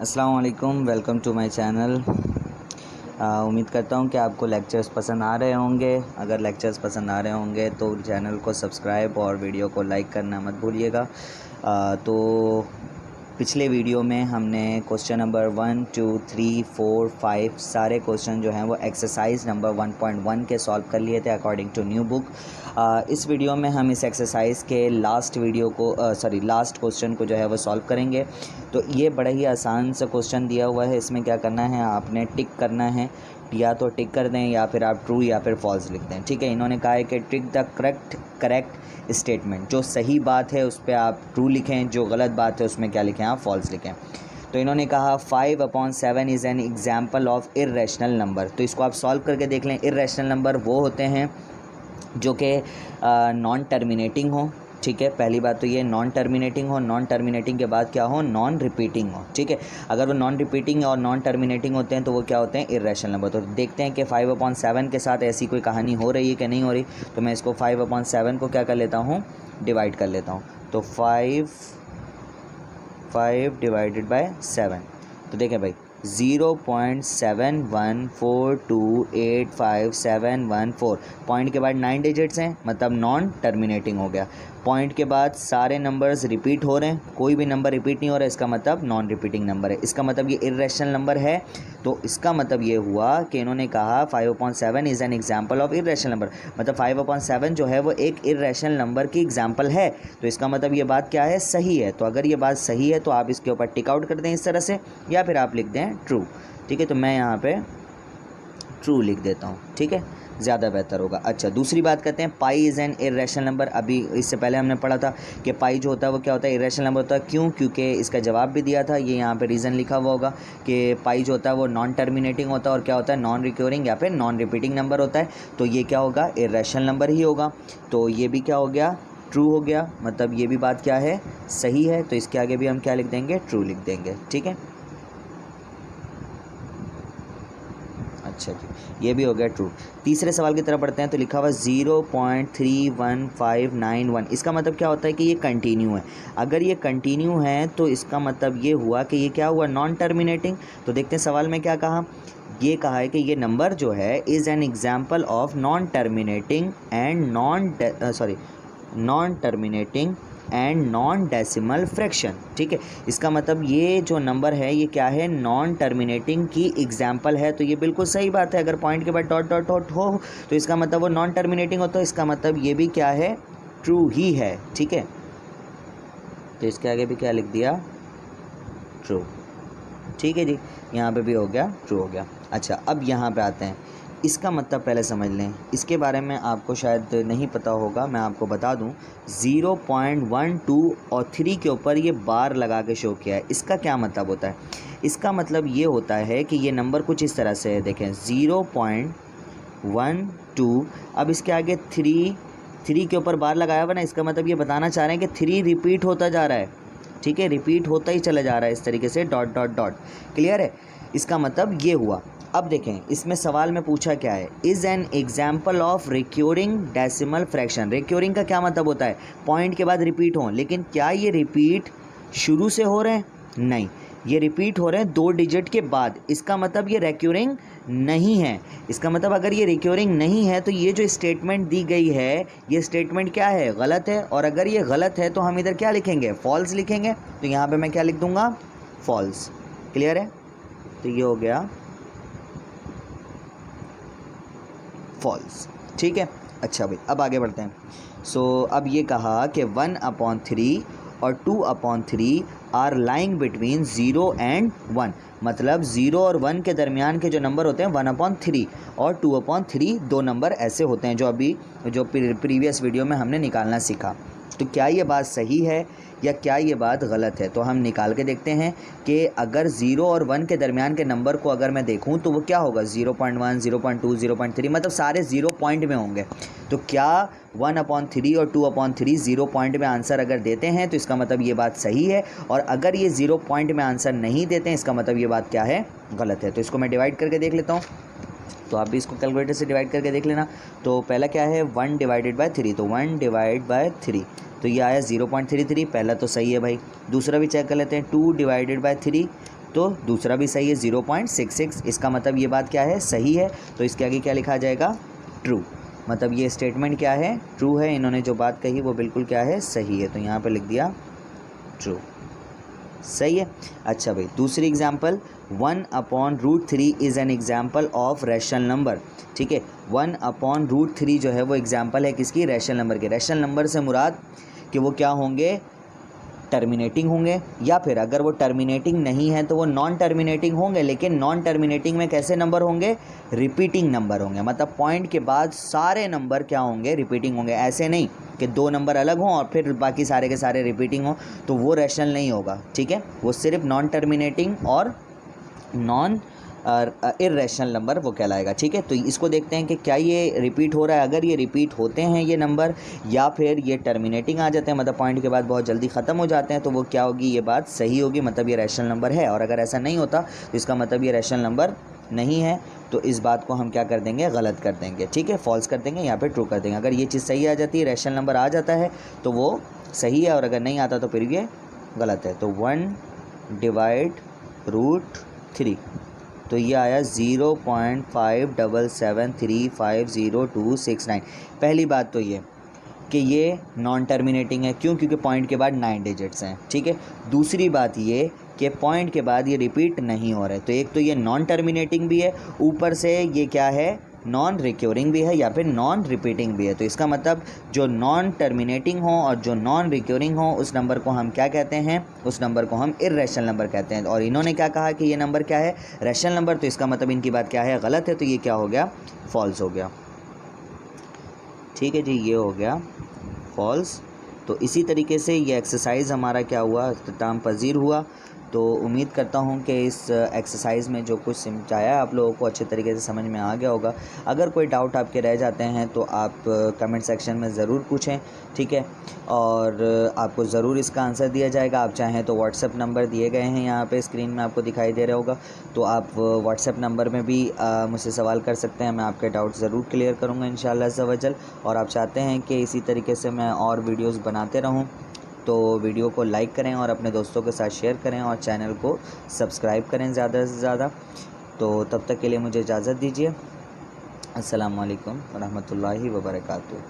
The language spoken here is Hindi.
अस्सलाम वालेकुम, वेलकम टू माय चैनल। उम्मीद करता हूँ कि आपको लेक्चर्स पसंद आ रहे होंगे। अगर लेक्चर्स पसंद आ रहे होंगे तो चैनल को सब्सक्राइब और वीडियो को लाइक करना मत भूलिएगा। तो पिछले वीडियो में हमने क्वेश्चन नंबर 1, 2, 3, 4, 5 सारे क्वेश्चन जो हैं वो एक्सरसाइज नंबर 1.1 के सॉल्व कर लिए थे अकॉर्डिंग टू न्यू बुक। इस वीडियो में हम इस एक्सरसाइज के लास्ट क्वेश्चन को जो है वो सॉल्व करेंगे। तो ये बड़ा ही आसान सा क्वेश्चन दिया हुआ है। इसमें क्या करना है, आपने टिक करना है, या तो टिक कर दें या फिर आप ट्रू या फिर फॉल्स लिख दें। ठीक है, इन्होंने कहा है कि टिक द करेक्ट स्टेटमेंट। जो सही बात है उस पर आप ट्रू लिखें, जो गलत बात है उसमें क्या लिखें, आप फॉल्स लिखें। तो इन्होंने कहा 5/7 is an example of irrational number. तो इसको आप सॉल्व करके देख लें। इर्रेशनल नंबर वो होते हैं जो कि नॉन टर्मिनेटिंग हो। ठीक है, पहली बात तो ये नॉन टर्मिनेटिंग हो, नॉन टर्मिनेटिंग के बाद क्या हो, नॉन रिपीटिंग हो। ठीक है, अगर वो नॉन रिपीटिंग और नॉन टर्मिनेटिंग होते हैं तो वो क्या होते हैं, इर्रेशनल नंबर। तो देखते हैं कि 5/7 के साथ ऐसी कोई कहानी हो रही है कि नहीं हो रही। तो मैं इसको 5/7 को क्या कर लेता हूँ, डिवाइड कर लेता हूँ। तो 5 डिवाइडेड बाय 7। तो देखें भाई 0.7142857714। पॉइंट के बाद 9 डिजिट्स हैं, मतलब नॉन टर्मिनेटिंग हो गया। पॉइंट के बाद सारे नंबर्स रिपीट हो रहे हैं, कोई भी नंबर रिपीट नहीं हो रहा है, इसका मतलब नॉन रिपीटिंग नंबर है। इसका मतलब ये इर्रेशनल नंबर है। तो इसका मतलब ये हुआ कि इन्होंने कहा 5/7 is an example of irrational number. मतलब 5/7 जो है वो एक इर्रेशनल नंबर की एग्जाम्पल है। तो इसका मतलब ये बात क्या है, सही है। तो अगर ये बात सही है तो आप इसके ऊपर टिक आउट कर दें इस तरह से, या फिर आप लिख दें ट्रू। ठीक है, तो मैं यहाँ पे ट्रू लिख देता हूँ। ठीक है, ज़्यादा बेहतर होगा। अच्छा, दूसरी बात करते हैं, पाई इज़ एन इर्रेशनल नंबर। अभी इससे पहले हमने पढ़ा था कि पाई जो होता है वो क्या होता है, इर्रेशनल नंबर होता है। क्यों? क्योंकि इसका जवाब भी दिया था, ये यहाँ पे रीज़न लिखा हुआ होगा कि पाई जो होता है वो नॉन टर्मिनेटिंग होता है और क्या होता है, नॉन रिक्योरिंग या फिर नॉन रिपीटिंग नंबर होता है। तो ये क्या होगा, इर्रेशनल नंबर ही होगा। तो ये भी क्या हो गया, ट्रू हो गया। मतलब ये भी बात क्या है, सही है। तो इसके आगे भी हम क्या लिख देंगे, ट्रू लिख देंगे। ठीक है, अच्छा जी, ये भी हो गया ट्रू। तीसरे सवाल की तरफ बढ़ते हैं। तो लिखा हुआ 0.31591। इसका मतलब क्या होता है कि ये कंटिन्यू है। अगर ये कंटिन्यू है तो इसका मतलब ये हुआ कि ये क्या हुआ, नॉन टर्मिनेटिंग। तो देखते हैं सवाल में क्या कहा। ये कहा है कि ये नंबर जो है is an example of non terminating and non decimal fraction. ठीक है, इसका मतलब ये जो नंबर है ये क्या है, नॉन टर्मिनेटिंग की एग्जाम्पल है। तो ये बिल्कुल सही बात है। अगर पॉइंट के बाद डॉट डॉट डॉट हो तो इसका मतलब वो नॉन टर्मिनेटिंग हो, तो इसका मतलब ये भी क्या है, ट्रू ही है। ठीक है, तो इसके आगे भी क्या लिख दिया, ट्रू। ठीक है जी, यहाँ पे भी हो गया, ट्रू हो गया। अच्छा, अब यहाँ पे आते हैं। इसका मतलब पहले समझ लें, इसके बारे में आपको शायद नहीं पता होगा, मैं आपको बता दूं। 0.12 और 3 के ऊपर ये बार लगा के शो किया है। इसका क्या मतलब होता है, इसका मतलब ये होता है कि ये नंबर कुछ इस तरह से है। देखें 0.12, अब इसके आगे 3 के ऊपर बार लगाया हुआ ना, इसका मतलब ये बताना चाह रहे हैं कि 3 रिपीट होता जा रहा है। ठीक है, रिपीट होता ही चला जा रहा है इस तरीके से, डॉट डॉट डॉट। क्लियर है, इसका मतलब ये हुआ। अब देखें इसमें सवाल में पूछा क्या है, is an example of recurring decimal fraction. Recurring का क्या मतलब होता है, पॉइंट के बाद रिपीट हो। लेकिन क्या ये रिपीट शुरू से हो रहे हैं, नहीं, ये रिपीट हो रहे हैं 2 डिजिट के बाद। इसका मतलब ये रिक्योरिंग नहीं है। इसका मतलब अगर ये रिक्योरिंग नहीं है तो ये जो स्टेटमेंट दी गई है ये स्टेटमेंट क्या है, गलत है। और अगर ये गलत है तो हम इधर क्या लिखेंगे, फॉल्स लिखेंगे। तो यहाँ पे मैं क्या लिख दूंगा, फॉल्स। क्लियर है, तो ये हो गया फॉल्स। ठीक है, अच्छा भाई, अब आगे बढ़ते हैं। अब ये कहा कि 1/3 और 2/3 आर लाइंग बिटवीन 0 एंड 1। मतलब 0 और 1 के दरमियान के जो नंबर होते हैं 1/3 और 2/3, दो नंबर ऐसे होते हैं जो प्रीवियस वीडियो में हमने निकालना सीखा। तो क्या ये बात सही है या क्या ये बात गलत है, तो हम निकाल के देखते हैं कि अगर 0 और 1 के दरमियान के नंबर को अगर मैं देखूं तो वो क्या होगा, 0.1, 0.2, 0.3, मतलब सारे 0 पॉइंट में होंगे। तो क्या 1/3 और 2/3 0 पॉइंट में आंसर अगर देते हैं तो इसका मतलब ये बात सही है। और अगर ये 0 पॉइंट में आंसर नहीं देते हैं इसका मतलब ये बात क्या है, गलत है। तो इसको मैं डिवाइड करके देख लेता हूँ। तो आप भी इसको कैलकुलेटर से डिवाइड करके देख लेना। तो पहला क्या है, 1/3, तो 1/3, तो ये आया 0.33, पहला तो सही है भाई। दूसरा भी चेक कर लेते हैं, 2/3, तो दूसरा भी सही है 0.66। इसका मतलब ये बात क्या है, सही है। तो इसके आगे क्या लिखा जाएगा, ट्रू। मतलब ये स्टेटमेंट क्या है, ट्रू है। इन्होंने जो बात कही वो बिल्कुल क्या है, सही है। तो यहाँ पे लिख दिया ट्रू, सही है। अच्छा भाई, दूसरी example, 1/√3 is an example of rational number. ठीक है, 1/√3 जो है वो एग्जाम्पल है किसकी, रैशनल नंबर के। रैशनल नंबर से मुराद कि वो क्या होंगे, टर्मिनेटिंग होंगे, या फिर अगर वो टर्मिनेटिंग नहीं है तो वो नॉन टर्मिनेटिंग होंगे। लेकिन नॉन टर्मिनेटिंग में कैसे नंबर होंगे, रिपीटिंग नंबर होंगे। मतलब पॉइंट के बाद सारे नंबर क्या होंगे, रिपीटिंग होंगे। ऐसे नहीं कि 2 नंबर अलग हों और फिर बाकी सारे के सारे रिपीटिंग हों, तो वो रैशनल नहीं होगा। ठीक है, वो सिर्फ नॉन टर्मिनेटिंग और नॉन इर्रेशनल नंबर वो कहलाएगा। ठीक है, तो इसको देखते हैं कि क्या ये रिपीट हो रहा है। अगर ये रिपीट होते हैं ये नंबर, या फिर ये टर्मिनेटिंग आ जाते हैं, मतलब पॉइंट के बाद बहुत जल्दी ख़त्म हो जाते हैं, तो वो क्या होगी, ये बात सही होगी, मतलब ये रैशनल नंबर है। और अगर ऐसा नहीं होता तो इसका मतलब ये रैशनल नंबर नहीं है। तो इस बात को हम क्या कर देंगे, गलत कर देंगे। ठीक है, फॉल्स कर देंगे, यहाँ पे ट्रू कर देंगे। अगर ये चीज़ सही आ जाती है, रैशनल नंबर आ जाता है, तो वो सही है, और अगर नहीं आता तो फिर ये गलत है। तो 1/√3, तो ये आया 0.577350.269। पहली बात तो ये कि ये नॉन टर्मिनेटिंग है, क्यों, क्योंकि पॉइंट के बाद 9 डिजिट्स हैं। ठीक है, दूसरी बात ये कि पॉइंट के बाद ये रिपीट नहीं हो रहा है। तो एक तो ये नॉन टर्मिनेटिंग भी है, ऊपर से ये क्या है, नॉन रिक्योरिंग भी है, या फिर नॉन रिपीटिंग भी है। तो इसका मतलब जो नॉन टर्मिनेटिंग हो और जो नॉन रिक्योरिंग हो, उस नंबर को हम क्या कहते हैं, उस नंबर को हम इर्रेशनल नंबर कहते हैं। और इन्होंने क्या कहा कि ये नंबर क्या है, रैशनल नंबर। तो इसका मतलब इनकी बात क्या है, गलत है। तो ये क्या हो गया, फॉल्स हो गया। ठीक है जी, ये हो गया फॉल्स। तो इसी तरीके से ये एक्सरसाइज हमारा क्या हुआ, इख्तिताम पजीर हुआ। तो उम्मीद करता हूँ कि इस एक्सरसाइज में जो कुछ समझाया आप लोगों को अच्छे तरीके से समझ में आ गया होगा। अगर कोई डाउट आपके रह जाते हैं तो आप कमेंट सेक्शन में ज़रूर पूछें। ठीक है, और आपको ज़रूर इसका आंसर दिया जाएगा। आप चाहें तो व्हाट्सएप नंबर दिए गए हैं यहाँ पे स्क्रीन में, आपको दिखाई दे रहा होगा। तो आप व्हाट्सएप नंबर में भी मुझसे सवाल कर सकते हैं। मैं आपके डाउट ज़रूर क्लियर करूँगा इंशाअल्लाह अज़्ज़ा वजल। और आप चाहते हैं कि इसी तरीके से मैं और वीडियोज़ बनाते रहूँ, तो वीडियो को लाइक करें और अपने दोस्तों के साथ शेयर करें, और चैनल को सब्सक्राइब करें ज़्यादा से ज़्यादा। तो तब तक के लिए मुझे इजाज़त दीजिए। अस्सलामु अलैकुम व रहमतुल्लाहि व बरकातुहू।